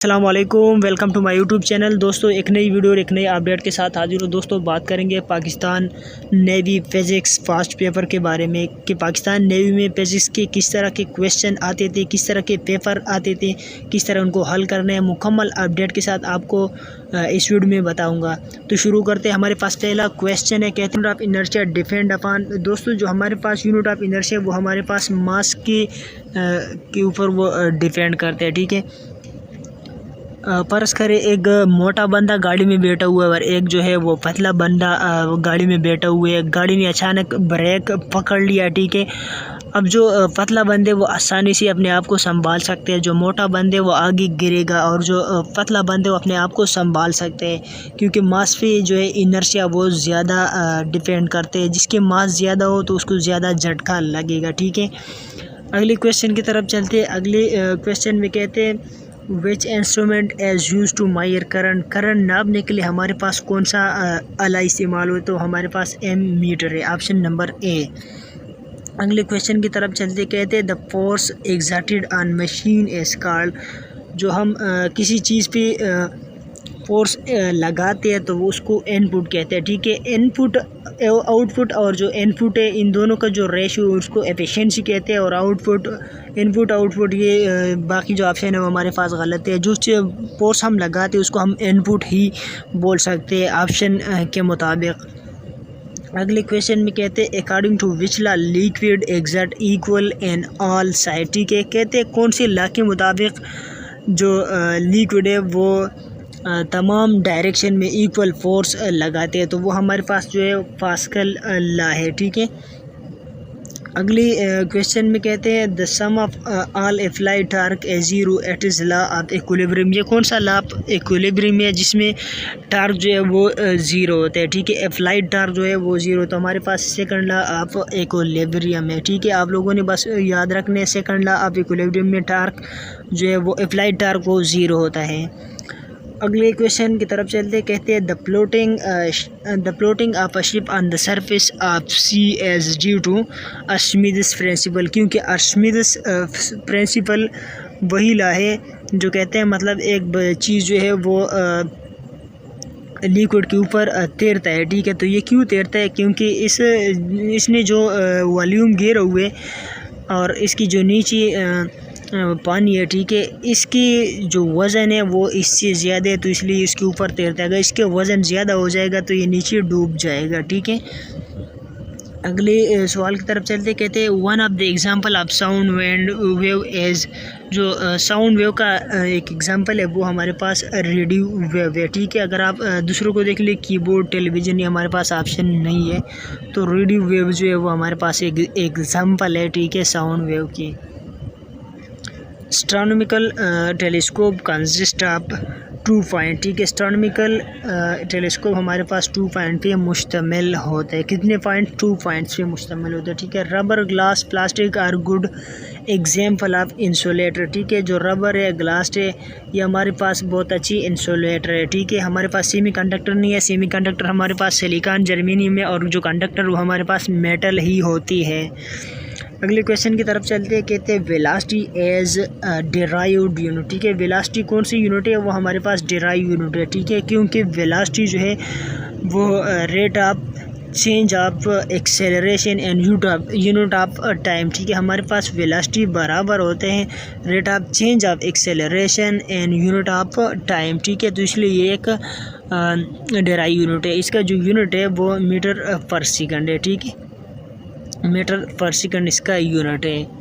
अस्सलाम वालेकुम, welcome to my YouTube channel. दोस्तों, एक नई वीडियो और एक नई अपडेट के साथ हाजिर हूँ। दोस्तों, बात करेंगे Pakistan navy physics fast paper के बारे में कि पाकिस्तान नेवी में फिज़िक्स के किस तरह के क्वेश्चन आते थे, किस तरह के पेपर आते थे, किस तरह उनको हल करना है। मुकम्मल अपडेट के साथ आपको इस वीडियो में बताऊँगा। तो शुरू करते हैं। हमारे पास पहला क्वेश्चन है, कहते हैं ऑफ इनर्शिया डिपेंड अपॉन। दोस्तों, जो हमारे पास यूनिट ऑफ इनर्शिया वो हमारे पास मास के ऊपर वो डिपेंड करते हैं। ठीक है, फर्ज करें एक मोटा बंदा गाड़ी में बैठा हुआ है और एक जो है वो पतला बंदा गाड़ी में बैठा हुआ है। गाड़ी ने अचानक ब्रेक पकड़ लिया। ठीक है, अब जो पतला बंदे वो आसानी से अपने आप को संभाल सकते हैं, जो मोटा बंदे वो आगे गिरेगा, और जो पतला बंदे वो अपने आप को संभाल सकते हैं, क्योंकि मास पे जो है इनर्शिया वो ज़्यादा डिपेंड करते हैं। जिसके मास ज़्यादा हो तो उसको ज़्यादा झटका लगेगा। ठीक है, अगले क्वेश्चन की तरफ चलते हैं। अगले क्वेश्चन में कहते हैं which instrument is used to measure current. Current नापने के लिए हमारे पास कौन सा आला इस्तेमाल हो, तो हमारे पास एम मीटर है, ऑप्शन नंबर ए। अगले क्वेश्चन की तरफ चलते कहते हैं the force exerted on machine is called. जो हम किसी चीज़ पे फोर्स लगाते हैं तो वो उसको इनपुट कहते हैं। ठीक है, इनपुट आउटपुट और जो इनपुट है इन दोनों का जो रेशियो उसको एफिशिएंसी कहते हैं, और आउटपुट इनपुट आउटपुट ये बाकी जो ऑप्शन है वो हमारे पास गलत है। जो फोर्स हम लगाते हैं उसको हम इनपुट ही बोल सकते हैं ऑप्शन के मुताबिक। अगले क्वेश्चन में कहते हैं according to which law liquid exert equal in all side. ठीक है, कहते हैं कौन से लॉ के मुताबिक जो लिक्विड है वो तमाम डायरेक्शन में इक्वल फोर्स लगाते हैं, तो वो हमारे पास जो है पास्कल लॉ है। ठीक है, अगली क्वेश्चन में कहते हैं the sum of all applied torque are zero at is law of equilibrium. ये कौन सा लॉ ऑफ इक्विलिब्रियम है जिसमें टार्क जो है वो ज़ीरो होता है। ठीक है, अप्लाइड टार्क जो है वो ज़ीरो, तो हमारे पास सेकंड लॉ ऑफ इक्विलिब्रियम है। ठीक है, आप लोगों ने बस याद रखने सेकंड लॉ ऑफ इक्विलिब्रियम में टार्क जो है वो अप्लाइड टार्क वो ज़ीरो होता है। अगले क्वेश्चन की तरफ चलते कहते हैं the floating of a ship on the surface of sea is due to Archimedes principle. क्योंकि आर्किमिडीज प्रिंसिपल वही लॉ है जो कहते हैं मतलब एक चीज़ जो है वो लिक्विड के ऊपर तैरता है। ठीक है, तो ये क्यों तैरता है, क्योंकि इसने जो वॉल्यूम घेरा हुए और इसकी जो नीचे पानी है, ठीक है, इसकी जो वज़न है वो इससे ज़्यादा है, तो इसलिए इसके ऊपर तैरता है। अगर इसके वज़न ज़्यादा हो जाएगा तो ये नीचे डूब जाएगा। ठीक है, अगले सवाल की तरफ चलते कहते हैं one of the example of sound wave is. जो साउंड वेव का एक एग्जांपल है वो हमारे पास रेडियो वेव है। ठीक है, अगर आप दूसरों को देख ले कीबोर्ड टेलीविज़न, ये हमारे पास ऑप्शन नहीं है, तो रेडियो वेव जो है वो हमारे पास एक एग्जांपल है। ठीक है, साउंड वेव की। Astronomical telescope consist of 2 point. ठीक है, एस्ट्रोनॉमिकल टेलीस्कोप हमारे पास 2 पॉइंट पे मुश्तमिल होता है। कितने पॉइंट? 2 पॉइंट्स पे मुश्तमिल होता है। ठीक है, rubber, glass, plastic are good example of insulator. ठीक है, जो रबर है, ग्लास है, ये हमारे पास बहुत अच्छी इंसुलेटर है। ठीक है, हमारे पास सेमी कंडक्टर नहीं है। सेमी कंडक्टर हमारे पास सिलिकॉन, जर्मेनियम है, और जो कंडक्टर वो हमारे पास मेटल ही होती है। अगले क्वेश्चन की तरफ चलते हैं, कहते हैं वेलोसिटी एज डिराइव्ड यूनिट। ठीक है, वेलोसिटी कौन सी यूनिट है, वो हमारे पास डिराइव यूनिट है। ठीक है, क्योंकि वेलोसिटी जो है वो rate of change of acceleration and unit of time. ठीक है, हमारे पास वेलोसिटी बराबर होते हैं rate of change of acceleration and unit of time. ठीक है, तो इसलिए ये एक डिराइव यूनिट है। इसका जो यूनिट है वो मीटर पर सेकंड है। ठीक है, मीटर पर सेकंड इसका यूनिट है।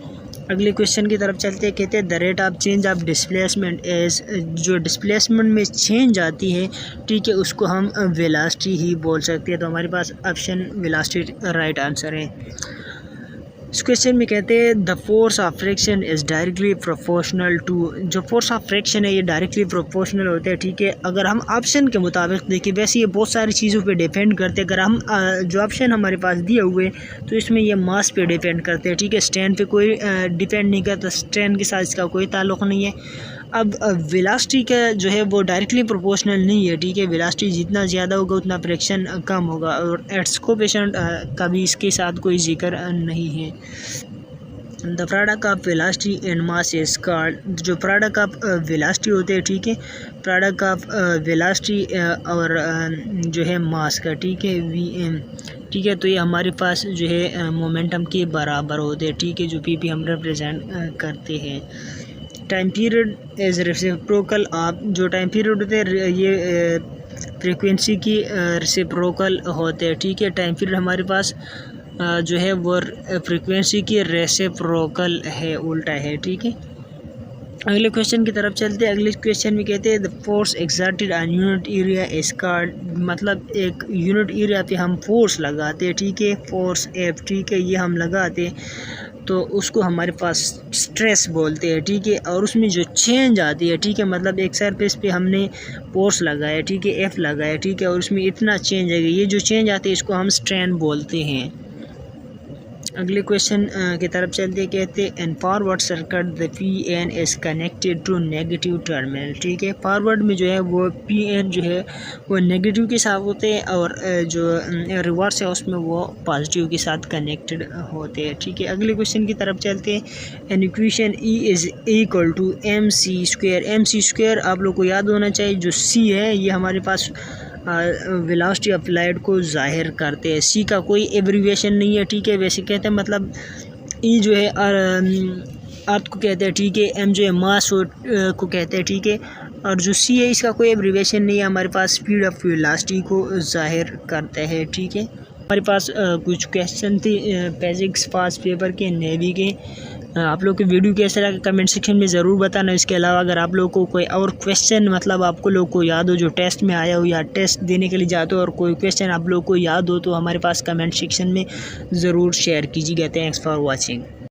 अगले क्वेश्चन की तरफ चलते हैं, कहते हैं the rate of change of displacement is. जो डिस्प्लेसमेंट में चेंज आती है, ठीक है, उसको हम वेलोसिटी ही बोल सकते हैं, तो हमारे पास ऑप्शन वेलोसिटी राइट आंसर है। इस क्वेश्चन में कहते हैं the force of friction is directly proportional to. जो फोर्स ऑफ फ्रिक्शन है ये डायरेक्टली प्रोपोर्शनल होता है। ठीक है, अगर हम ऑप्शन के मुताबिक देखें, वैसे ये बहुत सारी चीज़ों पे डिपेंड करते हैं। अगर हम जो ऑप्शन हमारे पास दिए हुए तो इसमें ये मास पे डिपेंड करते हैं। ठीक है, स्ट्रेन पे कोई डिपेंड नहीं करता, स्ट्रेन के साथ इसका कोई ताल्लुक़ नहीं है। अब वेलोसिटी का जो है वो डायरेक्टली प्रोपोर्शनल नहीं है। ठीक है, वेलोसिटी जितना ज़्यादा होगा उतना फ्रिक्शन कम होगा, और एक्सकोपेशन का भी इसके साथ कोई जिक्र नहीं है। The product of velocity and mass is called, जो प्रोडक्ट ऑफ वेलोसिटी होते हैं, ठीक है, प्रोडक्ट ऑफ वेलोसिटी और जो है मास का, ठीक है, वी, ठीक है, तो ये हमारे पास जो है मोमेंटम के बराबर होते हैं, ठीक है, जो पी हम रिप्रेजेंट करते हैं। Time period as reciprocal of, जो टाइम पीरियड होते हैं ये फ्रीक्वेंसी की रेसिप्रोकल होते हैं, ठीक है, टाइम पीरियड हमारे पास जो है वो फ्रीक्वेंसी की रेसिप्रोकल है, उल्टा है, ठीक है। अगले क्वेश्चन की तरफ चलते हैं। अगले क्वेश्चन में कहते हैं the force exerted on unit area is called, मतलब एक यूनिट एरिया पे हम फोर्स लगाते हैं, ठीक है, फोर्स एफ, ठीक है, ये हम लगाते हैं तो उसको हमारे पास स्ट्रेस बोलते हैं, ठीक है, और उसमें जो चेंज आती है, ठीक है, मतलब एक सरफेस पे हमने फोर्स लगाया, ठीक है, एफ लगाया, ठीक है, और उसमें इतना चेंज आएगा, ये जो चेंज आती है इसको हम स्ट्रेन बोलते हैं। अगले क्वेश्चन की तरफ चलते कहते हैं and forward circuit the P N is connected to negative terminal, ठीक है, फॉरवर्ड में जो है वो पी एन जो है वो नेगेटिव के साथ होते हैं और जो रिवर्स है उसमें वो पॉजिटिव के साथ कनेक्टेड होते हैं, ठीक है। अगले क्वेश्चन की तरफ चलते हैं an equation E is equal to M C square, M C square आप लोग को याद होना चाहिए, जो सी है ये हमारे पास वेलोसिटी ऑफ लाइट को जाहिर करते हैं, सी का कोई एब्रीविएशन नहीं है, ठीक है, वैसे कहते हैं मतलब ई जो है अर्थ को कहते हैं, ठीक है, एम जो है मास को कहते हैं, ठीक है, और जो सी है इसका कोई एब्रीविएशन नहीं है, हमारे पास स्पीड ऑफ वेलोसिटी को जाहिर करता है, ठीक है। हमारे पास कुछ क्वेश्चन थे फिजिक्स पास पेपर के नेवी के, आप लोग के वीडियो कैसा लगा कमेंट सेक्शन में ज़रूर बताना। इसके अलावा अगर आप लोग को कोई और क्वेश्चन मतलब आपको लोग को याद हो जो टेस्ट में आया हो या टेस्ट देने के लिए जाते हो और कोई क्वेश्चन आप लोग को याद हो तो हमारे पास कमेंट सेक्शन में ज़रूर शेयर कीजिएगा। Thanks for watching.